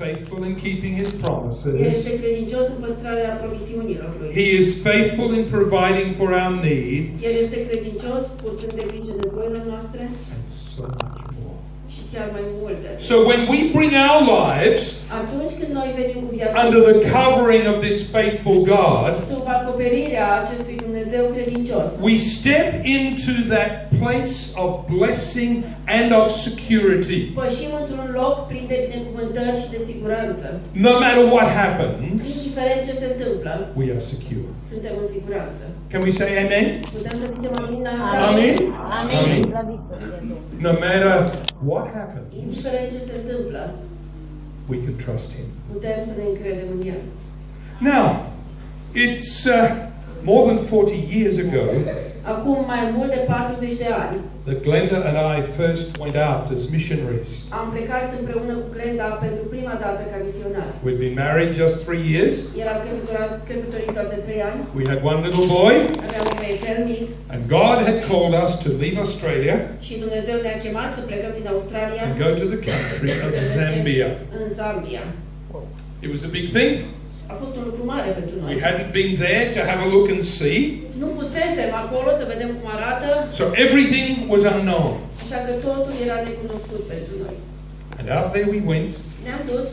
faithful in keeping his promises. Este credincios în păstrarea promisiunilor lui. He is faithful in providing for our needs. El este credincios purtând de grijă de nevoile noastre. And so much more. Și chiar mai multe. So when we bring our lives Atunci când noi venim cu viața under the covering of this faithful God, sub acoperirea acestui Dumnezeu credincios, we step into that place of blessing and of security. pășim într-un loc plin de binecuvântări și de siguranță. No matter what happens, Indiferent ce se întâmplă, we are secure. suntem în siguranță. Can we say amen? Putem să zicem amin la asta? Amen. Amin. No matter what happens, Indiferent ce se întâmplă, we can trust Him. putem să ne încredem în El. Now, it's more than 40 years ago Acum mai mult de 40 de ani that Glenda and I first went out as missionaries. am plecat împreună cu Glenda pentru prima dată ca misionari. We'd been married just 3 years. Eram căsătoriți doar de 3 ani. We had one little boy, Aveam un băiețel mic and God had called us to leave Australia și Dumnezeu ne-a chemat să plecăm din Australia and go to the country of să mergem Zambia. în Zambia. It was a big thing. A fost un lucru mare pentru noi. We hadn't been there to have a look and see, Nu fusesem acolo să vedem cum arată, so everything was unknown. așa că totul era necunoscut pentru noi. And out there we went. Ne-am dus.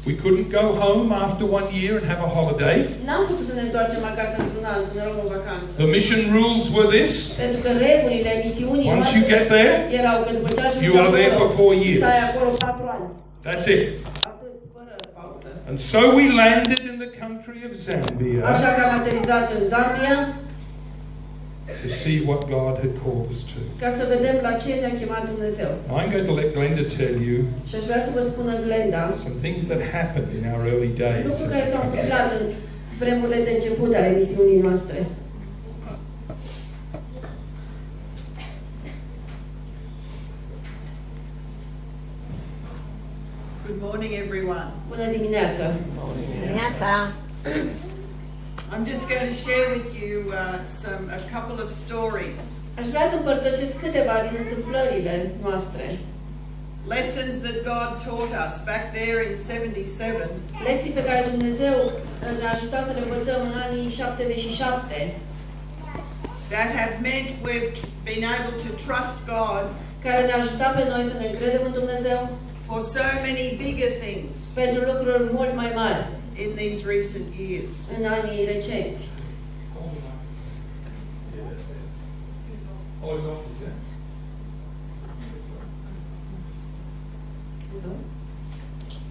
We couldn't go home after 1 year and have a holiday. N-am putut să ne întoarcem acasă într-un an, să ne luăm o vacanță. The mission rules were this: Pentru că regulile misiunii once you get there, erau că după ce ajungi you are there for 4 years. stai acolo 4 ani. That's it. Atât, fără pauză. And so we landed in the country of Zambia Așa că am aterizat în Zambia to see what God had called us to. ca să vedem la ce ne-a chemat Dumnezeu. Now, I'm going to let Glenda tell you Și aș vrea să vă spună Glenda some things that happened in our early days. lucruri in care the s-au country. întâmplat în vremurile de început ale misiunii noastre. Good morning, everyone. Bună dimineața! I'm just going to share with you a couple of stories, Aș vrea să împărtășesc câteva din întâmplările noastre. lessons that God taught us back there in 77, Lecții pe care Dumnezeu ne-a ajutat să le învățăm în anii 77, that have meant we've been able to trust God care ne-a ajutat pe noi să ne încredem în Dumnezeu for so many bigger things pentru lucruri mult mai mari in these recent years. în anii recenți.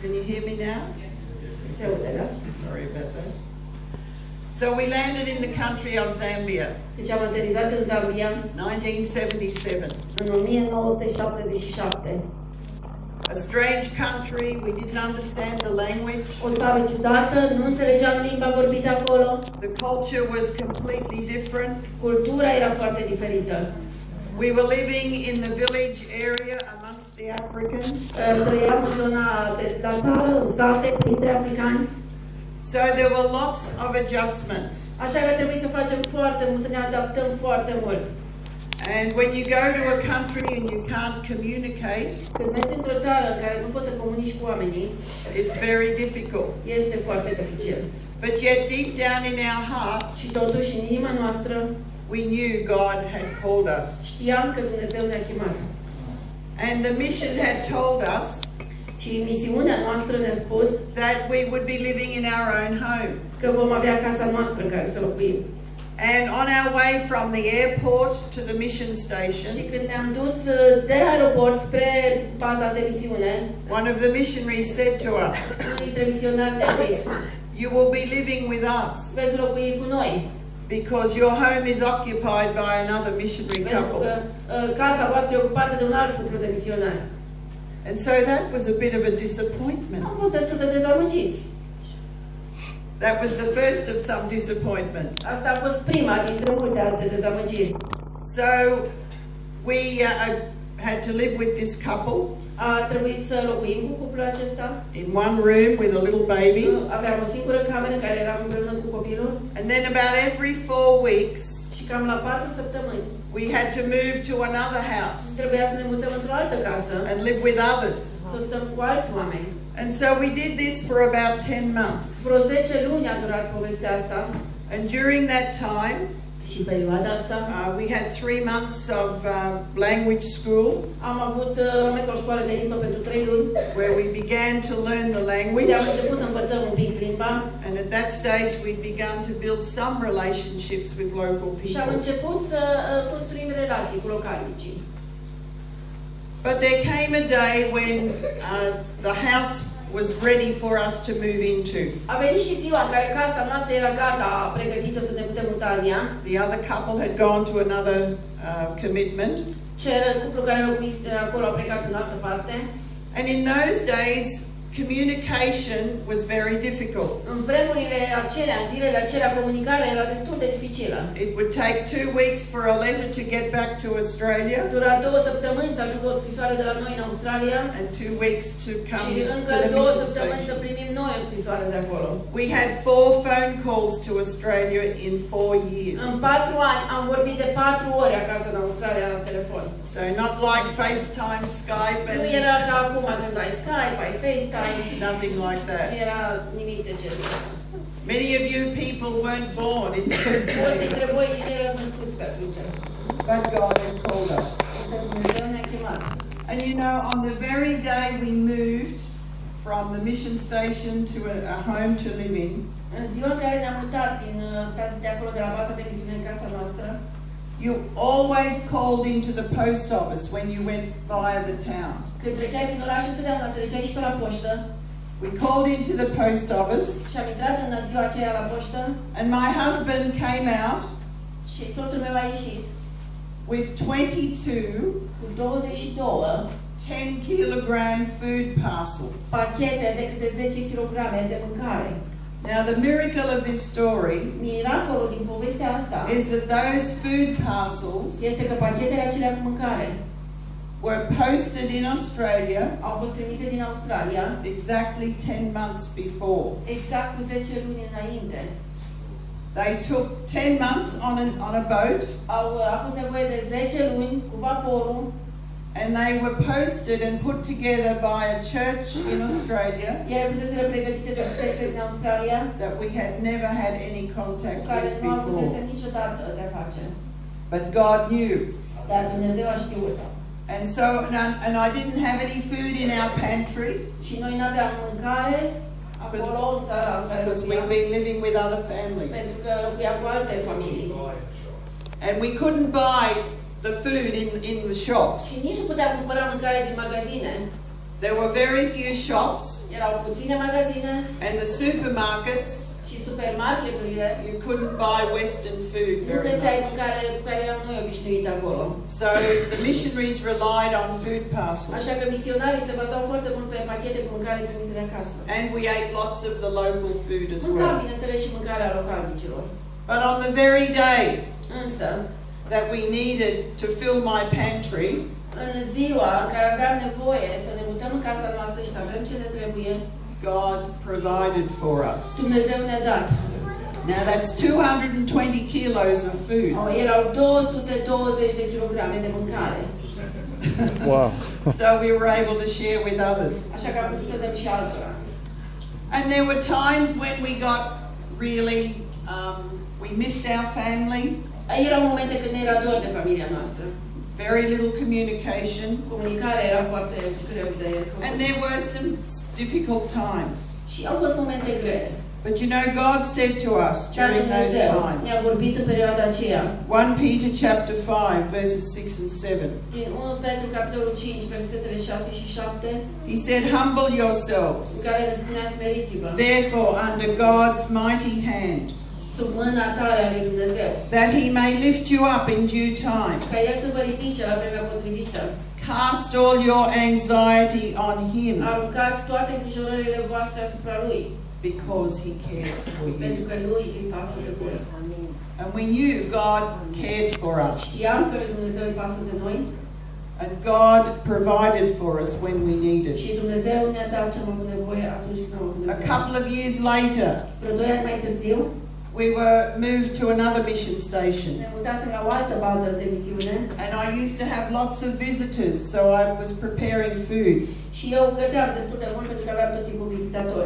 Can you hear me now? Te aude, da? Sorry about that. So we landed in the country of Zambia, Deci am aterizat în Zambia 1977. în 1977. A strange country, we didn't understand the language. O țară ciudată, nu înțelegeam limba vorbită acolo, The culture was completely different. cultura era foarte diferită. We were living in the village area amongst the Africans. Trăiam în zona de la țară, în sate, printre africani, So there were lots of adjustments. așa că trebuie să facem foarte mult, să ne adaptăm foarte mult. And when you go to a country and you can't communicate, Când mergi într-o țară în care nu poți să comunici cu oamenii, it's very difficult. este foarte dificil. But yet deep down in our hearts, Și totuși, în inima noastră, we knew God had called us. știam că Dumnezeu ne-a chemat. And the mission had told us Și misiunea noastră ne-a spus that we would be living in our own home. că vom avea casa noastră în care să locuim. And on our way from the airport to the mission Și station, când ne-am dus de la aeroport spre baza de misiune, one of the missionaries said to us, unul dintre misionari ne-a zis: "You will be living with us veți locui cu noi, because your home is occupied by another missionary pentru că couple." casa voastră e ocupată de un alt cuplu de misionari. And so that was a bit of a disappointment. Am fost destul de dezamăgiți. That was the first of some disappointments. Asta a fost prima dintre multe alte dezamăgiri. So we had to live with this couple A trebuit să locuim cu cuplul acesta. in one room with a little baby. Aveam o singură cameră în care eram împreună cu copilul And then about every 4 weeks, și cam la 4 săptămâni we had to move to another house trebuia să ne mutăm într-o altă casă, and live with others. să stăm cu alți oameni. And so we did this for about 10 months. Vreo 10 luni a durat povestea asta. And during that time, Și perioada asta we had 3 months of language school am mers la o școală de limbă pentru 3 luni. where we began to learn the Unde language. am început să învățăm un pic limba. And at that stage, we'd begun to build some relationships with local Și am people. început să construim relații cu localnicii. But there came a day when the house was ready for us to move into. A venit și ziua în care casa noastră era gata, pregătită să ne putem muta în ea. The other couple had gone to another commitment. Cuplul care locuise acolo a plecat în altă parte. And in those days, communication was very difficult. În vremurile acelea, în zilele acelea, comunicarea era destul de dificilă. It would take 2 weeks for a letter to get back to Australia. Dura 2 săptămâni să ajungă o scrisoare de la noi în Australia. And 2 weeks to come Și încă to the 2 mission săptămâni să station. primim noi o scrisoare de acolo. We had 4 phone calls to Australia in 4 years. În 4 ani am vorbit de 4 ori acasă în Australia la telefon. So not like FaceTime, Skype, Nu and era ca acum când ai Skype, ai FaceTime. nothing like Nu that. era nimic de genul ăsta. Many of you people weren't born in those Mulți days, dintre voi nici nu erați născuți pe atunci. but God had called us. Dumnezeu ne-a chemat. And you know, on the very day we moved from the mission station to a home to live in, În ziua în care ne-am mutat de acolo, de la baza de misiune în casa noastră, you always called into the post office when you went via the town. când treceai prin oraș, întotdeauna treceai și pe la poștă. We called into the post office, Și am intrat în ziua aceea la poștă and my husband came out și soțul meu a ieșit with 22 cu 22 10-kilogram food parcels. pachete de câte 10 kg de mâncare. Now, the miracle of this story Miracolul din povestea asta is that those food parcels este că pachetele acelea cu mâncare were posted in Australia au fost trimise din Australia exactly 10 months before. exact cu 10 luni înainte. They took 10 months on a boat, A fost nevoie de 10 luni cu vaporul and they were posted and put together by a church in Australia ele fusese pregătite de o biserică din Australia that we had never had any contact cu care with nu avusese before. niciodată de-a face. But God knew. Dar Dumnezeu a știut. And so, and I didn't have any food in our pantry Și noi n-aveam mâncare acolo în țara în care because we've locuiam, been living with other families. pentru că locuiam cu alte familii. And we couldn't buy the food in the shops. Și nici nu puteam cumpăra mâncare din magazine. There were very few shops, Erau puține magazine and the supermarkets, și supermarketurile you couldn't buy Western food nu very găseai much. mâncare cu care eram noi obișnuiți acolo. So the missionaries relied on food parcels. Așa că misionarii se bazau foarte mult pe pachete cu mâncare trimise de acasă. And we ate lots of the local food as Mâncam, well. bineînțeles, și mâncarea localnicilor. But on the very day Însă, that we needed to fill my pantry, în ziua în care aveam nevoie să ne mutăm în casa noastră și să avem ce ne trebuie, God provided for us. Dumnezeu ne-a dat. Now that's 220 kilos of food. Erau 220 de kilograme de mâncare. Wow. So we were able to share with others. Așa că am putut să dăm și altora. And there were times when we got really, we missed our family, Erau momente când ne era dor de familia noastră. very little communication, Comunicarea era foarte greu de făcut. and there were some difficult times. Și au fost momente grele. But you know, God said to us Dar during those Dumnezeu ne-a times, vorbit în perioada aceea. 1 Peter chapter 5, verses 6 and 7, Din 1 Petru, capitolul 5, versetele 6 și 7, he said, humble în yourselves, care ne spunea smeriți-vă therefore, under God's mighty hand, sub mâna tare a lui Dumnezeu, that he may lift you up in due time. ca El să vă ridice la vremea potrivită. Cast all your anxiety on him, Aruncați toate îngrijorările voastre asupra Lui, because he cares for pentru you. că Lui îi pasă de voi. And we knew God cared for us, Știam că lui Dumnezeu îi pasă de noi and God provided for us when we needed. și Dumnezeu ne-a dat ce am avut nevoie atunci când am avut A nevoie. couple of years later, Vreo 2 ani mai târziu, we were moved to another mission station. Ne mutasem la o altă bază de misiune And I used to have lots of visitors, so I was preparing food. și eu găteam destul de mult pentru că aveam tot timpul vizitatori.